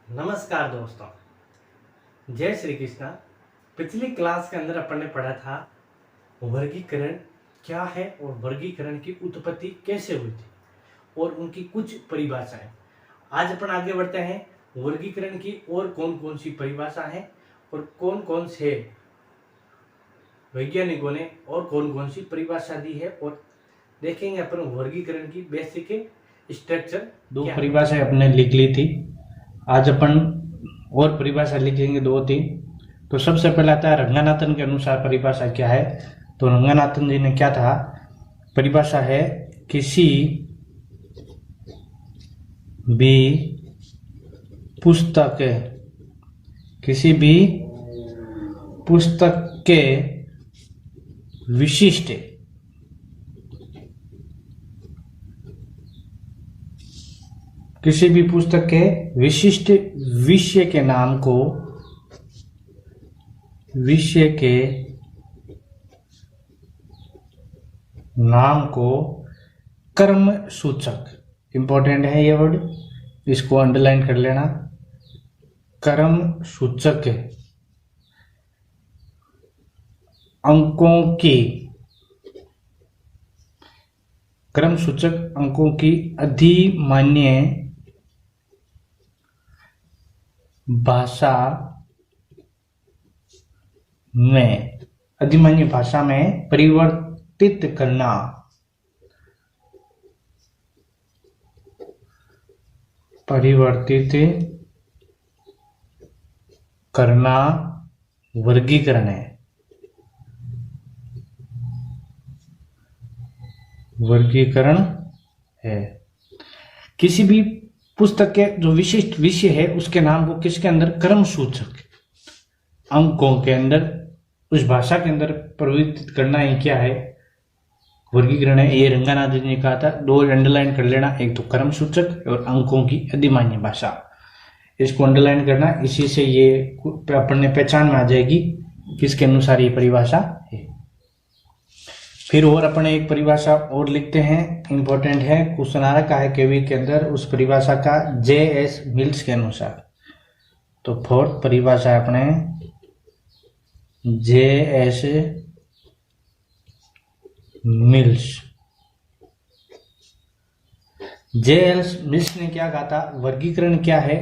नमस्कार दोस्तों, जय श्री कृष्णा। पिछली क्लास के अंदर अपन ने पढ़ा था वर्गीकरण क्या है और वर्गीकरण की उत्पत्ति कैसे हुई थी और उनकी कुछ परिभाषाएं। आज अपन आगे बढ़ते हैं, वर्गीकरण की और कौन कौन सी परिभाषा है और कौन कौन से वैज्ञानिकों ने और कौन कौन सी परिभाषा दी है, और देखेंगे अपन वर्गीकरण की बेसिक स्ट्रक्चर। दो परिभाषाएं अपने लिख ली थी, आज अपन और परिभाषा लिखेंगे दो तीन। तो सबसे पहले आता है रंगनाथन के अनुसार परिभाषा क्या है। तो रंगनाथन जी ने क्या था, परिभाषा है किसी भी पुस्तक के विशिष्ट किसी भी पुस्तक के विशिष्ट विषय के नाम को कर्म सूचक, इंपॉर्टेंट है ये वर्ड, इसको अंडरलाइन कर लेना। कर्म सूचक अंकों की अधिमान्य भाषा में परिवर्तित करना वर्गीकरण है। किसी भी पुस्तक के जो विशिष्ट विषय है उसके नाम को किसके अंदर, कर्म सूचक अंकों के अंदर, उस भाषा के अंदर परिवर्तित करना ही क्या है, वर्गीकरण है। ये रंगनाथ जी ने कहा था, दो अंडरलाइन कर लेना, एक तो कर्म सूचक और अंकों की अधिमान्य भाषा, इसको अंडरलाइन करना। इसी से ये अपने पहचान में आ जाएगी किसके अनुसार ये परिभाषा है। फिर और अपने एक परिभाषा और लिखते हैं, इंपॉर्टेंट है, क्वेश्चन आ रखा है केवी के अंदर, उस परिभाषा का J.S. मिल्स के अनुसार। तो फोर्थ परिभाषा है अपने J.S. मिल्स। J.S. मिल्स ने क्या कहा था, वर्गीकरण क्या है,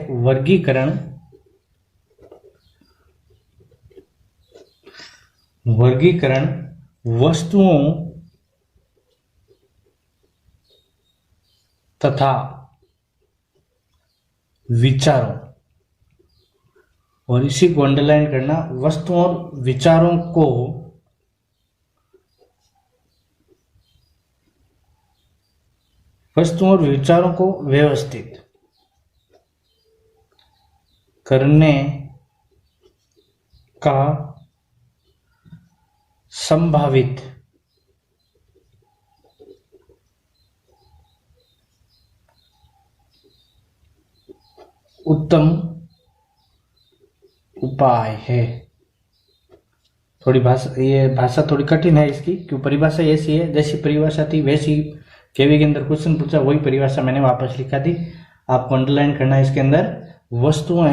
वर्गीकरण वस्तुओं तथा विचारों, और इसी को अंडरलाइन करना, वस्तुओं और विचारों को व्यवस्थित करने का संभावित उत्तम उपाय है। थोड़ी ये भाषा थोड़ी कठिन है इसकी, क्यों, परिभाषा ऐसी है, जैसी परिभाषा थी वैसी केवी के अंदर क्वेश्चन पूछा, वही परिभाषा मैंने वापस लिखा थी। आपको अंडरलाइन करना है इसके अंदर वस्तुओं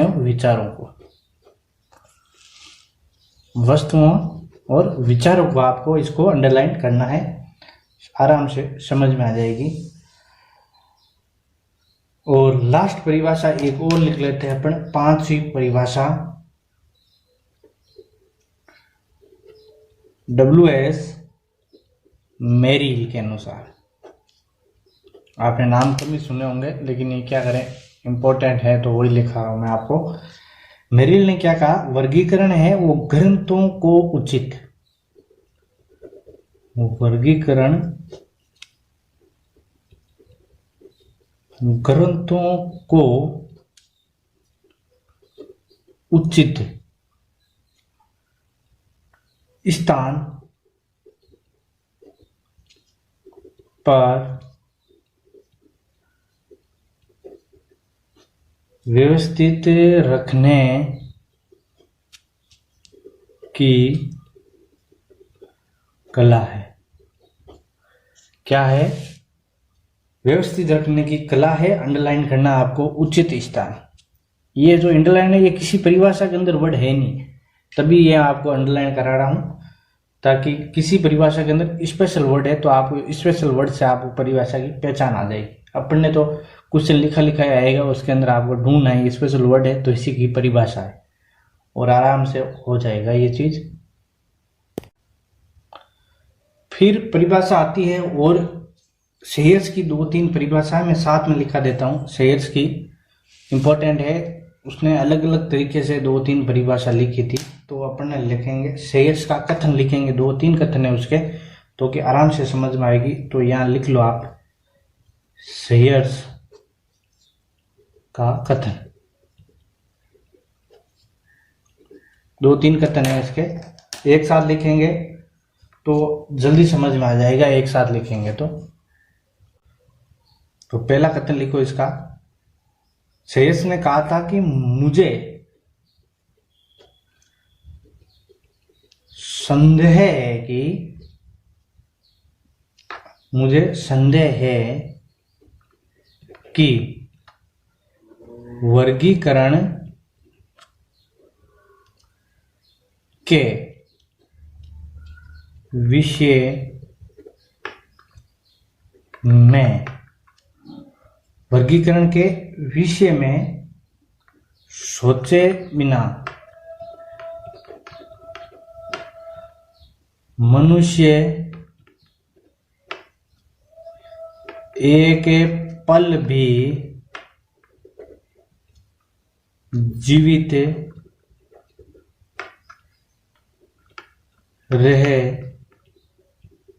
और विचारों को आपको इसको अंडरलाइन करना है, आराम से समझ में आ जाएगी। और लास्ट परिभाषा एक और लिख लेते हैं अपन, पांचवी परिभाषा W.S. मेरिल के अनुसार। आपने नाम कम ही सुने होंगे, लेकिन ये क्या करें, इंपॉर्टेंट है तो वही लिखा रहा हूं मैं आपको। मेरिल ने क्या कहा, वर्गीकरण है वो ग्रंथों को उचित स्थान पर व्यवस्थित रखने की कला है। क्या है? व्यवस्थित रखने की कला है। अंडरलाइन करना आपको उचित स्थान। ये जो अंडरलाइन है ये किसी परिभाषा के अंदर वर्ड है नहीं, तभी ये आपको अंडरलाइन करा रहा हूं, ताकि किसी परिभाषा के अंदर स्पेशल वर्ड है तो आप स्पेशल वर्ड से आपको परिभाषा की पहचान आ जाएगी। अपन ने तो क्वेश्चन लिखा लिखा आएगा, उसके अंदर आपको ढूंढना है स्पेशल वर्ड है तो इसी की परिभाषा है, और आराम से हो जाएगा ये चीज। फिर परिभाषा आती है, और शेयर्स की 2-3 परिभाषाएं मैं साथ में लिखा देता हूं। शेयर्स की इंपॉर्टेंट है, उसने अलग अलग तरीके से 2-3 परिभाषा लिखी थी, तो अपन ने लिखेंगे शेयर्स का कथन लिखेंगे, 2-3 कथन है उसके, तो कि आराम से समझ में आएगी। तो यहां लिख लो आप शेयर्स का कथन, 2-3 कथन है इसके, एक साथ लिखेंगे तो जल्दी समझ में आ जाएगा, एक साथ लिखेंगे तो पहला कथन लिखो इसका। शेयर्स ने कहा था कि मुझे संदेह है कि वर्गीकरण के विषय में सोचे बिना मनुष्य एक पल भी जीवित रह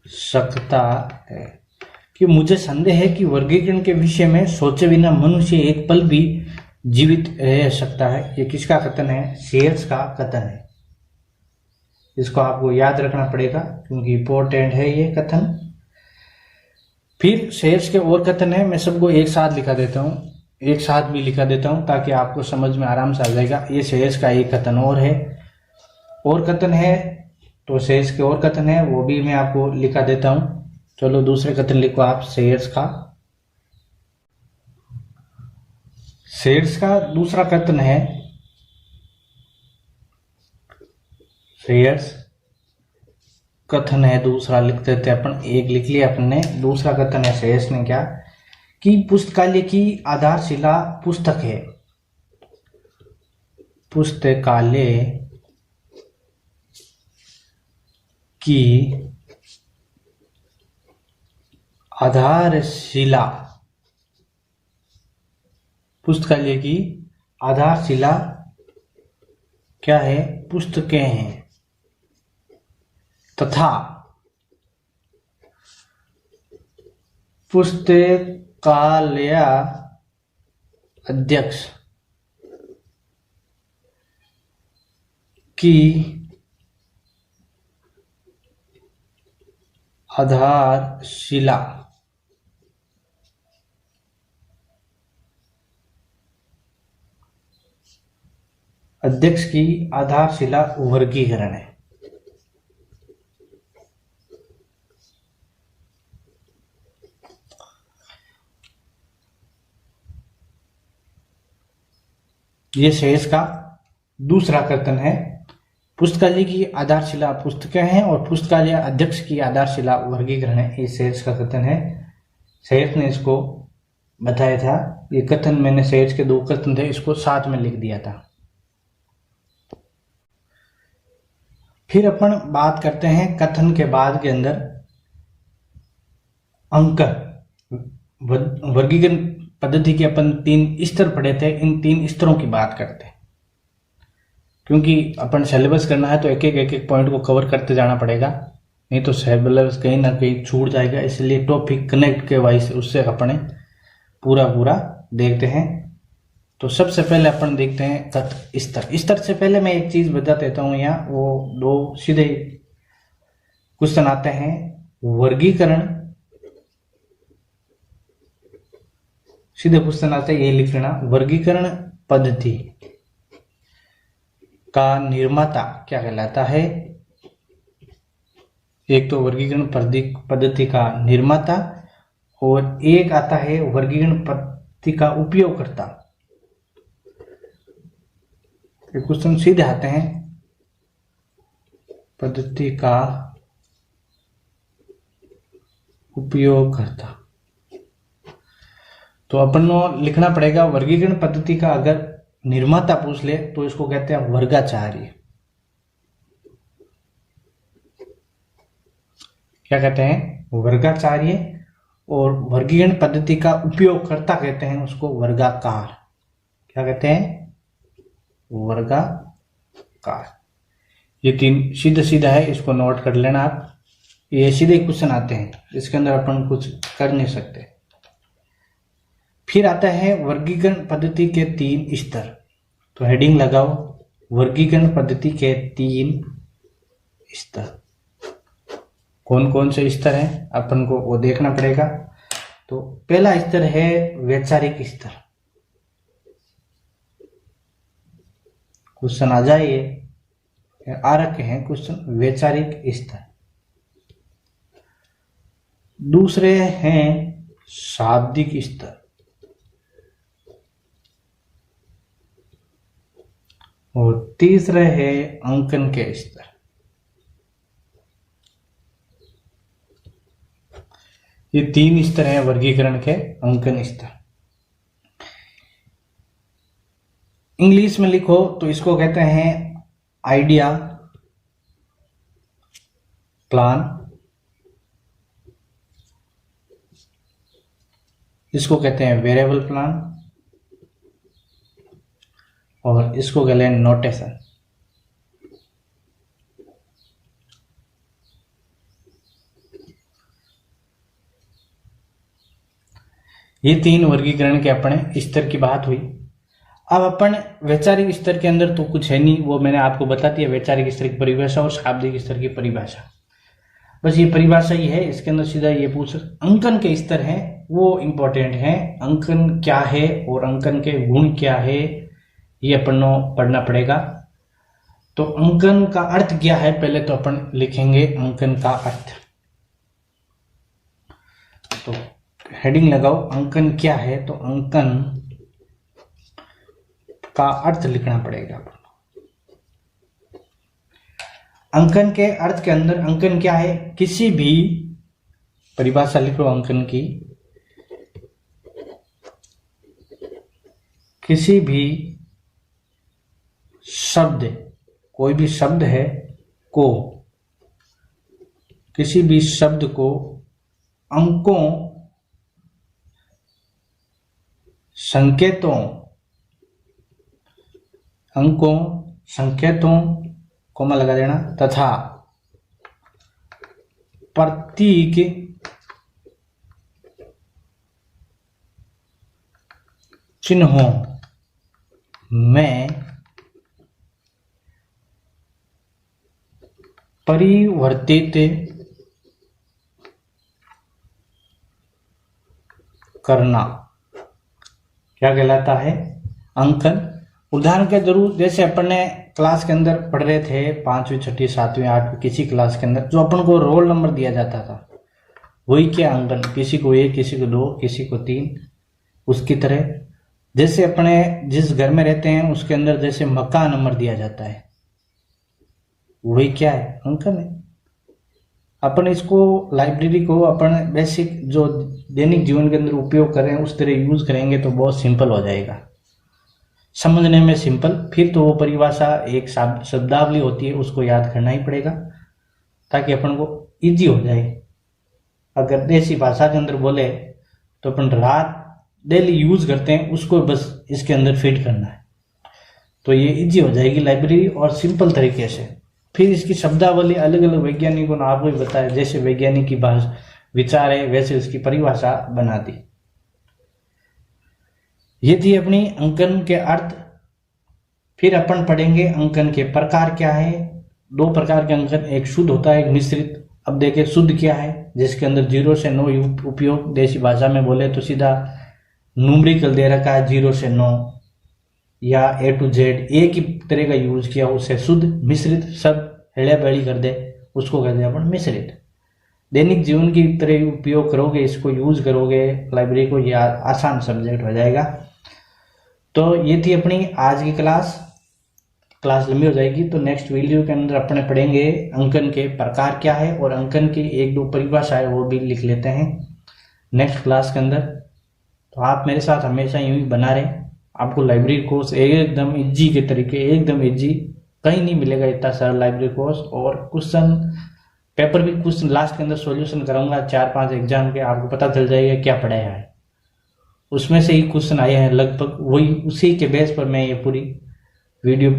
सकता है। कि मुझे संदेह है कि वर्गीकरण के विषय में सोचे बिना मनुष्य एक पल भी जीवित रह सकता है। ये किसका कथन है? शेयर्स का कथन है। इसको आपको याद रखना पड़ेगा क्योंकि इंपॉर्टेंट है ये कथन। फिर शेयर्स के और कथन है, मैं सबको एक साथ लिखा देता हूँ, एक साथ भी लिखा देता हूँ ताकि आपको समझ में आराम से आ जाएगा। ये शेयर्स का एक कथन और है, और कथन है तो शेयर्स के और कथन है वो भी मैं आपको लिखा देता हूँ। चलो दूसरे कथन लिखो आप शेयर्स का। शेयर्स का दूसरा कथन है, शेयर्स कथन है दूसरा लिख देते अपन, एक लिख लिया अपन ने। दूसरा कथन है शेयर्स ने क्या कि पुस्तकालय की आधारशिला पुस्तक है। पुस्तकालय की आधारशिला, पुस्तकालय की आधारशिला क्या है? पुस्तकें हैं। तथा पुस्तकालय अध्यक्ष की आधारशिला अध्यक्ष की आधारशिला वर्गीकरण है। ये शेयर्स का दूसरा कथन है। पुस्तकालय की आधारशिला पुस्तकें हैं और पुस्तकालय अध्यक्ष की आधारशिला वर्गीकरण है। ये शेयर्स का कथन है। शेयर्स ने इसको बताया था। ये कथन मैंने शेयर्स के 2 कथन थे, इसको साथ में लिख दिया था। फिर अपन बात करते हैं कथन के बाद के अंदर अंक। वर्गीकरण पद्धति के अपन 3 स्तर पढ़े थे, इन 3 स्तरों की बात करते हैं क्योंकि अपन सिलेबस करना है तो एक एक पॉइंट को कवर करते जाना पड़ेगा, नहीं तो सिलेबस कहीं ना कहीं छूट जाएगा। इसलिए टॉपिक कनेक्ट के वाइज उससे अपने पूरा देखते हैं। तो सबसे पहले अपन देखते हैं कथन स्तर। स्तर से पहले मैं एक चीज बता देता हूं, यहाँ वो 2 सीधे क्वेश्चन आते हैं। वर्गीकरण, सीधे क्वेश्चन आते हैं, ये लिख लेना। वर्गीकरण पद्धति का निर्माता क्या कहलाता है? एक तो वर्गीकरण पद्धति का निर्माता और एक आता है वर्गीकरण पद्धति का उपयोगकर्ता। ये क्वेश्चन सीधे आते हैं, पद्धति का उपयोग करता। तो अपन को लिखना पड़ेगा वर्गीकरण पद्धति का अगर निर्माता पूछ ले तो इसको कहते हैं वर्गाचार्य। क्या कहते हैं? वर्गाचार्य। और वर्गीकरण पद्धति का उपयोगकर्ता कहते हैं उसको वर्गाकार। क्या कहते हैं? वर्गाकार। ये तीन सीधा सीधा है, इसको नोट कर लेना आप। ये सीधे क्वेश्चन आते हैं, इसके अंदर अपन कुछ कर नहीं सकते। फिर आता है वर्गीकरण पद्धति के 3 स्तर। तो हेडिंग लगाओ, वर्गीकरण पद्धति के 3 स्तर। कौन कौन से स्तर हैं अपन को वो देखना पड़ेगा। तो पहला स्तर है वैचारिक स्तर। क्वेश्चन आ जाए, आ रखे हैं क्वेश्चन वैचारिक स्तर। दूसरे हैं शाब्दिक स्तर। और तीसरे है अंकन के स्तर। ये 3 स्तर हैं वर्गीकरण के, अंकन स्तर। इंग्लिश में लिखो तो इसको कहते हैं आइडिया प्लान, इसको कहते हैं वेरिएबल प्लान, और इसको कहते हैं नोटेशन। ये 3 वर्गीकरण के अपने स्तर की बात हुई। अब अपन वैचारिक स्तर के अंदर तो कुछ है नहीं, वो मैंने आपको बता दिया, वैचारिक स्तर की परिभाषा और शाब्दिक स्तर की परिभाषा। बस ये परिभाषा ही है, इसके अंदर सीधा ये पूछ। अंकन के स्तर हैं वो इंपॉर्टेंट है। अंकन क्या है और अंकन के गुण क्या है ये अपन को पढ़ना पड़ेगा। तो अंकन का अर्थ क्या है पहले तो अपन लिखेंगे अंकन का अर्थ। तो हेडिंग लगाओ, अंकन क्या है। तो अंकन का अर्थ लिखना पड़ेगा। अंकन के अर्थ के अंदर अंकन क्या है, किसी भी परिभाषा लिखो अंकन की, किसी भी शब्द, कोई भी शब्द है को, किसी भी शब्द को अंकों, संकेतों, अंकों, संकेतों कोमा लगा देना, तथा प्रतीक चिन्हों में परिवर्तित करना क्या कहलाता है, अंकन। उदाहरण के जरूर, जैसे अपन ने क्लास के अंदर पढ़ रहे थे 5वीं 6वीं 7वीं 8वीं किसी क्लास के अंदर, जो अपन को रोल नंबर दिया जाता था वही क्या अंकन, किसी को 1, किसी को 2, किसी को 3। उसकी तरह जैसे अपने जिस घर में रहते हैं उसके अंदर जैसे मकान नंबर दिया जाता है वही क्या है, अंकन है। अपन इसको लाइब्रेरी को अपन बेसिक जो दैनिक जीवन के अंदर उपयोग करें उस तरह यूज करेंगे तो बहुत सिंपल हो जाएगा, समझने में सिंपल। फिर तो वो परिभाषा एक शब्दावली होती है उसको याद करना ही पड़ेगा ताकि अपन को इजी हो जाए। अगर देसी भाषा के अंदर बोले तो अपन रात डेली यूज करते हैं उसको बस इसके अंदर फिट करना है तो ये इजी हो जाएगी लाइब्रेरी और सिंपल तरीके से। फिर इसकी शब्दावली अलग अलग वैज्ञानिकों ने आपको भी बताया, जैसे वैज्ञानिक की भाषा विचार है वैसे उसकी परिभाषा बना दी। ये थी अपनी अंकन के अर्थ। फिर अपन पढ़ेंगे अंकन के प्रकार क्या है। 2 प्रकार के अंकन, एक शुद्ध होता है एक मिश्रित। अब देखें शुद्ध क्या है, जिसके अंदर 0 से 9 उपयोग, देसी भाषा में बोले तो सीधा न्यूमेरिकल दे रखा है 0 से 9 या A to Z एक ही तरह का यूज किया, उससे शुद्ध। मिश्रित सब हेड़ा बेड़ी कर दे उसको कहते हैं अपन मिश्रित। दैनिक जीवन की तरह उपयोग करोगे, इसको यूज करोगे लाइब्रेरी को, ये आसान सब्जेक्ट हो जाएगा। तो ये थी अपनी आज की क्लास। क्लास लंबी हो जाएगी, तो नेक्स्ट वीडियो के अंदर अपने पढ़ेंगे अंकन के प्रकार क्या है और अंकन की एक दो परिभाषाएं वो भी लिख लेते हैं नेक्स्ट क्लास के अंदर। तो आप मेरे साथ हमेशा यूं ही बना रहे। आपको लाइब्रेरी कोर्स एकदम इजी के तरीके, एकदम इजी, कहीं नहीं मिलेगा इतना सारा लाइब्रेरी कोर्स। और क्वेश्चन पेपर भी कुछ लास्ट के अंदर सॉल्यूशन कराऊंगा 4-5 एग्जाम के, आपको पता चल जाएगा क्या पढ़ाया है। उसमें से ही क्वेश्चन आए हैं लगभग, वही उसी के बेस पर मैं ये पूरी वीडियो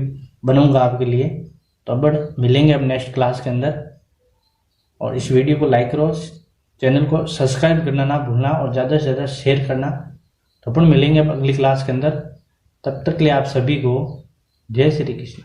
बनाऊंगा आपके लिए। तो अब मिलेंगे अब नेक्स्ट क्लास के अंदर। और इस वीडियो को लाइक करो, चैनल को सब्सक्राइब करना ना भूलना और ज़्यादा से ज़्यादा शेयर करना। तो अपन मिलेंगे अब अगली क्लास के अंदर। तब तक के लिए आप सभी को जय श्री कृष्ण।